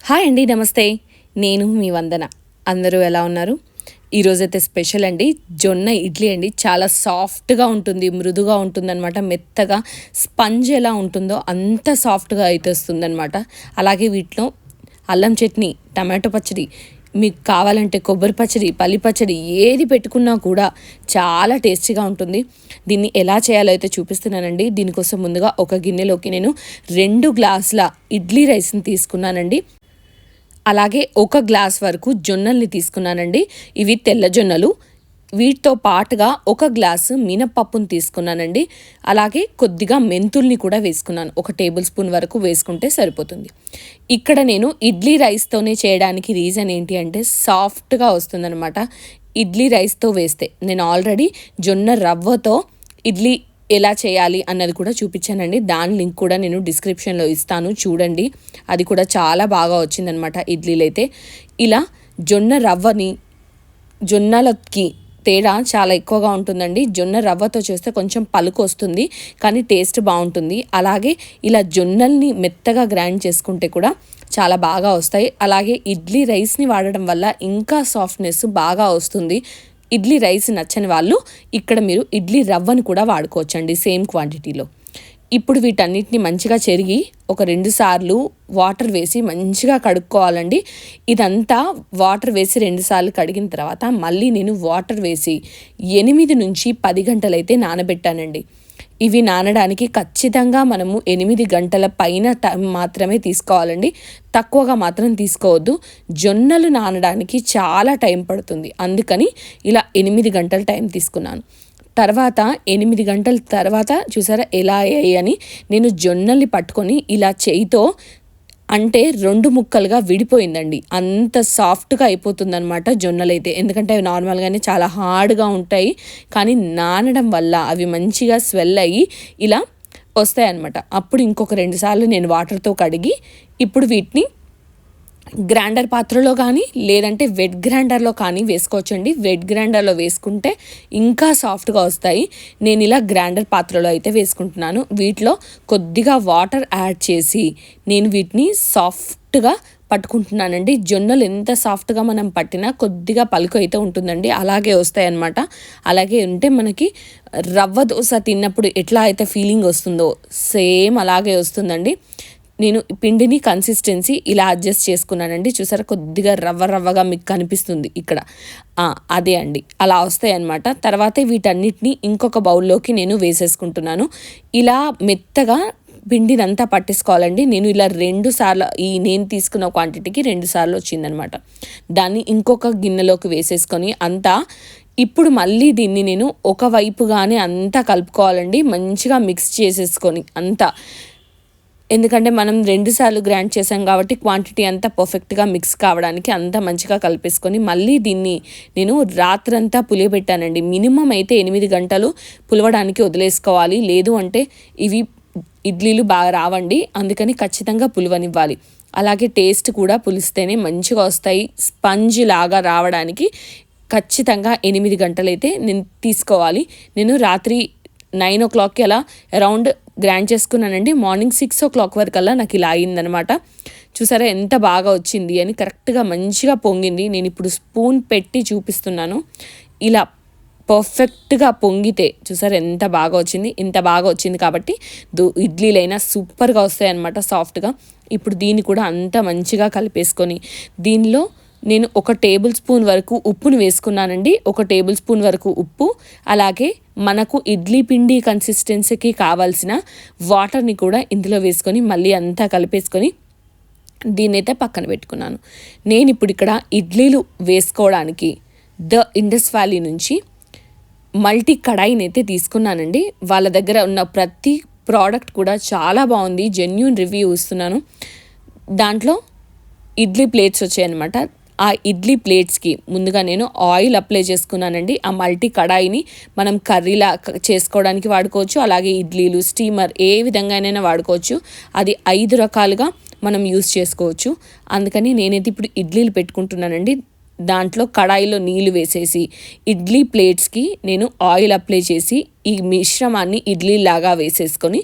Hi అండి, నమస్తే. నేను మీ వందన. అందరూ ఎలా ఉన్నారు? ఈరోజైతే స్పెషల్ అండి, జొన్న ఇడ్లీ అండి. చాలా సాఫ్ట్గా ఉంటుంది, మృదుగా ఉంటుందన్నమాట. మెత్తగా స్పంజ్ ఎలా ఉంటుందో అంత సాఫ్ట్గా అయితే వస్తుందన్నమాట. అలాగే వీటిలో అల్లం చట్నీ, టమాటో పచ్చడి, మీకు కావాలంటే కొబ్బరి పచ్చడి, పల్లి పచ్చడి ఏది పెట్టుకున్నా కూడా చాలా టేస్టీగా ఉంటుంది. దీన్ని ఎలా చేయాలో అయితే చూపిస్తున్నానండి. దీనికోసం ముందుగా ఒక గిన్నెలోకి నేను 2 గ్లాసుల ఇడ్లీ రైస్ని తీసుకున్నానండి. అలాగే 1 గ్లాస్ వరకు జొన్నల్ని తీసుకున్నానండి. ఇవి తెల్ల జొన్నలు. వీటితో పాటుగా 1 గ్లాసు మినపప్పును తీసుకున్నానండి. అలాగే కొద్దిగా మెంతుల్ని కూడా వేసుకున్నాను. 1 టేబుల్ స్పూన్ వరకు వేసుకుంటే సరిపోతుంది. ఇక్కడ నేను ఇడ్లీ రైస్తోనే చేయడానికి రీజన్ ఏంటి అంటే సాఫ్ట్గా వస్తుందన్నమాట. ఇడ్లీ రైస్తో వేస్తే నేను ఆల్రెడీ జొన్న రవ్వతో ఇడ్లీ ఎలా చేయాలి అన్నది కూడా చూపించానండి. దాని లింక్ కూడా నేను డిస్క్రిప్షన్లో ఇస్తాను, చూడండి. అది కూడా చాలా బాగా వచ్చిందనమాట ఇడ్లీలు అయితే. ఇలా జొన్నలకి తేడా చాలా ఎక్కువగా ఉంటుందండి. జొన్న రవ్వతో చేస్తే కొంచెం పలుకు వస్తుంది, కానీ టేస్ట్ బాగుంటుంది. అలాగే ఇలా జొన్నల్ని మెత్తగా గ్రైండ్ చేసుకుంటే కూడా చాలా బాగా వస్తాయి. అలాగే ఇడ్లీ రైస్ని వాడడం వల్ల ఇంకా సాఫ్ట్నెస్ బాగా వస్తుంది. ఇడ్లీ రైస్ నచ్చని వాళ్ళు ఇక్కడ మీరు ఇడ్లీ రవ్వను కూడా వాడుకోవచ్చండి, సేమ్ క్వాంటిటీలో. ఇప్పుడు వీటన్నిటిని మంచిగా చెరిగి ఒక 2 సార్లు వాటర్ వేసి మంచిగా కడుక్కోవాలండి. ఇదంతా వాటర్ వేసి 2 సార్లు కడిగిన తర్వాత మళ్ళీ నేను వాటర్ వేసి 8 నుంచి 10 గంటలైతే నానబెట్టానండి. ఇవి నానడానికి ఖచ్చితంగా మనము 8 గంటల పైన టైం మాత్రమే తీసుకోవాలండి, తక్కువగా మాత్రం తీసుకోవద్దు. జొన్నలు నానడానికి చాలా టైం పడుతుంది, అందుకని ఇలా 8 గంటల టైం తీసుకున్నాను. తర్వాత 8 గంటల తర్వాత చూసారా ఎలా అయ్యాయని, నేను జొన్నల్ని పట్టుకొని ఇలా చేయితో అంటే 2 ముక్కలుగా విడిపోయిందండి. అంత సాఫ్ట్గా అయిపోతుందన్నమాట జొన్నలైతే. ఎందుకంటే అవి నార్మల్గానే చాలా హార్డ్గా ఉంటాయి, కానీ నానడం వల్ల అవి మంచిగా స్వెల్ అయ్యి ఇలా వస్తాయన్నమాట. అప్పుడు ఇంకొక 2 సార్లు నేను వాటర్తో కడిగి ఇప్పుడు వీటిని గ్రైండర్ పాత్రలో కానీ లేదంటే వెట్ గ్రైండర్లో కానీ వేసుకోవచ్చండి. వెట్ గ్రైండర్లో వేసుకుంటే ఇంకా సాఫ్ట్గా వస్తాయి. నేను ఇలా గ్రైండర్ పాత్రలో అయితే వేసుకుంటున్నాను. వీటిలో కొద్దిగా వాటర్ యాడ్ చేసి నేను వీటిని సాఫ్ట్గా పట్టుకుంటున్నానండి. జొన్నలు ఎంత సాఫ్ట్గా మనం పట్టినా కొద్దిగా పలుకు అయితే ఉంటుందండి, అలాగే వస్తాయి అన్నమాట. అలాగే ఉంటే మనకి రవ్వ దోశ తిన్నప్పుడు ఎట్లా అయితే ఫీలింగ్ వస్తుందో సేమ్ అలాగే వస్తుందండి. నేను పిండిని కన్సిస్టెన్సీ ఇలా అడ్జస్ట్ చేసుకున్నానండి. చూసారా, కొద్దిగా రవ్వగా మీకు కనిపిస్తుంది ఇక్కడ, అదే అండి, అలా వస్తాయి అన్నమాట. తర్వాత వీటన్నిటిని ఇంకొక బౌల్లోకి నేను వేసేసుకుంటున్నాను. ఇలా మెత్తగా పిండినంతా పట్టేసుకోవాలండి. నేను ఇలా 2 సార్లు, నేను తీసుకున్న క్వాంటిటీకి 2 సార్లు వచ్చిందనమాట. దాన్ని ఇంకొక గిన్నెలోకి వేసేసుకొని ఇప్పుడు మళ్ళీ దీన్ని నేను ఒకవైపుగానే అంతా కలుపుకోవాలండి, మంచిగా మిక్స్ చేసేసుకొని అంతా. ఎందుకంటే మనం 2 సార్లు గ్రైండ్ చేసాం కాబట్టి క్వాంటిటీ అంతా పర్ఫెక్ట్గా మిక్స్ కావడానికి అంతా మంచిగా కలిపేసుకొని మళ్ళీ దీన్ని నేను రాత్రంతా పులియబెట్టానండి. మినిమం అయితే 8 గంటలు పులవడానికి వదిలేసుకోవాలి, లేదు అంటే ఇవి ఇడ్లీలు బాగా రావండి. అందుకని ఖచ్చితంగా పులివనివ్వాలి. అలాగే టేస్ట్ కూడా పులిస్తేనే మంచిగా వస్తాయి. స్పంజ్ లాగా రావడానికి ఖచ్చితంగా 8 గంటలైతే నేను తీసుకోవాలి. నేను రాత్రి 9 o'clockకి అలా అరౌండ్ గ్రైండ్ చేసుకున్నానండి. మార్నింగ్ 6 o'clock వరకల్లా నాకు ఇలా అయిందనమాట. చూసారా ఎంత బాగా వచ్చింది అని, కరెక్ట్గా మంచిగా పొంగింది. నేను ఇప్పుడు స్పూన్ పెట్టి చూపిస్తున్నాను. ఇలా పర్ఫెక్ట్గా పొంగితే చూసారా ఎంత బాగా వచ్చింది. ఇంత బాగా వచ్చింది కాబట్టి ఇడ్లీలైనా సూపర్గా వస్తాయి అన్నమాట, సాఫ్ట్గా. ఇప్పుడు దీన్ని కూడా అంతా మంచిగా కలిపేసుకొని దీనిలో నేను 1 టేబుల్ స్పూన్ వరకు ఉప్పును వేసుకున్నానండి. 1 టేబుల్ స్పూన్ వరకు ఉప్పు, అలాగే మనకు ఇడ్లీ పిండి కన్సిస్టెన్సీకి కావాల్సిన వాటర్ని కూడా ఇందులో వేసుకొని మళ్ళీ అంతా కలిపేసుకొని దీన్నైతే పక్కన పెట్టుకున్నాను. నేను ఇప్పుడు ఇక్కడ ఇడ్లీలు వేసుకోవడానికి ద ఇండస్ వ్యాలీ నుంచి మల్టీ కడాయిని అయితే తీసుకున్నానండి. వాళ్ళ దగ్గర ఉన్న ప్రతి ప్రోడక్ట్ కూడా చాలా బాగుంది, జెన్యూన్ రివ్యూ ఇస్తున్నాను. దాంట్లో ఇడ్లీ ప్లేట్స్ వచ్చాయన్నమాట. ఆ ఇడ్లీ ప్లేట్స్కి ముందుగా నేను ఆయిల్ అప్లై చేసుకున్నానండి. ఆ మల్టీ కడాయిని మనం కర్రీలా చేసుకోవడానికి వాడుకోవచ్చు, అలాగే ఇడ్లీలు, స్టీమర్ ఏ విధంగానైనా వాడుకోవచ్చు. అది 5 రకాలుగా మనం యూస్ చేసుకోవచ్చు. అందుకని నేనైతే ఇప్పుడు ఇడ్లీలు పెట్టుకుంటున్నానండి. దాంట్లో కడాయిలో నీళ్లు వేసేసి ఇడ్లీ ప్లేట్స్కి నేను ఆయిల్ అప్లై చేసి ఈ మిశ్రమాన్ని ఇడ్లీలాగా వేసేసుకొని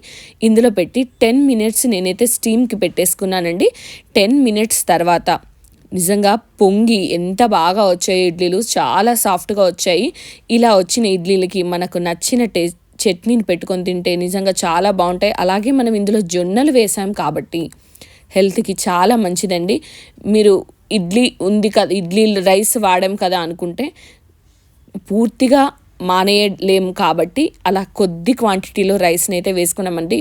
ఇందులో పెట్టి 10 మినిట్స్ నేనైతే స్టీమ్కి పెట్టేసుకున్నానండి. 10 మినిట్స్ తర్వాత నిజంగా పొంగి ఎంత బాగా వచ్చాయి ఇడ్లీలు, చాలా సాఫ్ట్గా వచ్చాయి. ఇలా వచ్చిన ఇడ్లీలకి మనకు నచ్చిన చట్నీని పెట్టుకొని తింటే నిజంగా చాలా బాగుంటాయి. అలాగే మనం ఇందులో జొన్నలు వేసాం కాబట్టి హెల్త్కి చాలా మంచిదండి. మీరు ఇడ్లీ ఉంది కదా, ఇడ్లీ రైస్ వాడాం కదా అనుకుంటే పూర్తిగా మానేయలేము కాబట్టి అలా కొద్ది క్వాంటిటీలో రైస్ని అయితే వేసుకున్నామండి.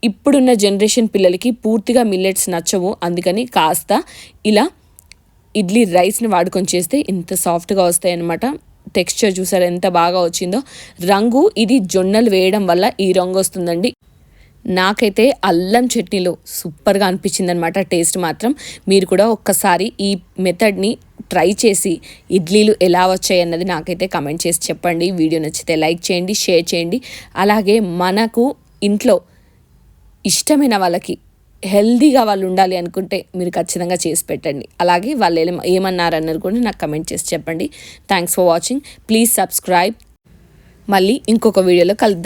ఇప్పుడున్న జనరేషన్ పిల్లలకి పూర్తిగా మిల్లెట్స్ నచ్చవు, అందుకని కాస్త ఇలా ఇడ్లీ రైస్ని వాడుకొని చేస్తే ఇంత సాఫ్ట్గా వస్తాయి అన్నమాట. టెక్స్చర్ చూసారు ఎంత బాగా వచ్చిందో. రంగు ఇది జొన్నలు వేయడం వల్ల ఈ రంగు వస్తుందండి. నాకైతే అల్లం చట్నీలో సూపర్గా అనిపించింది అనమాట టేస్ట్ మాత్రం. మీరు కూడా ఒక్కసారి ఈ మెథడ్ని ట్రై చేసి ఇడ్లీలు ఎలా వచ్చాయి అన్నది నాకైతే కమెంట్ చేసి చెప్పండి. వీడియో నచ్చితే లైక్ చేయండి, షేర్ చేయండి. అలాగే మనకు ఇంట్లో ఇష్టమైన వాళ్ళకి హెల్దీగా వాళ్ళు ఉండాలి అనుకుంటే మీరు ఖచ్చితంగా చేసి పెట్టండి. అలాగే వాళ్ళు ఏమన్నారన్నది కూడా నాకు కమెంట్ చేసి చెప్పండి. Thanks for watching. Please subscribe. మళ్ళీ ఇంకొక వీడియోలో కలుద్దాం.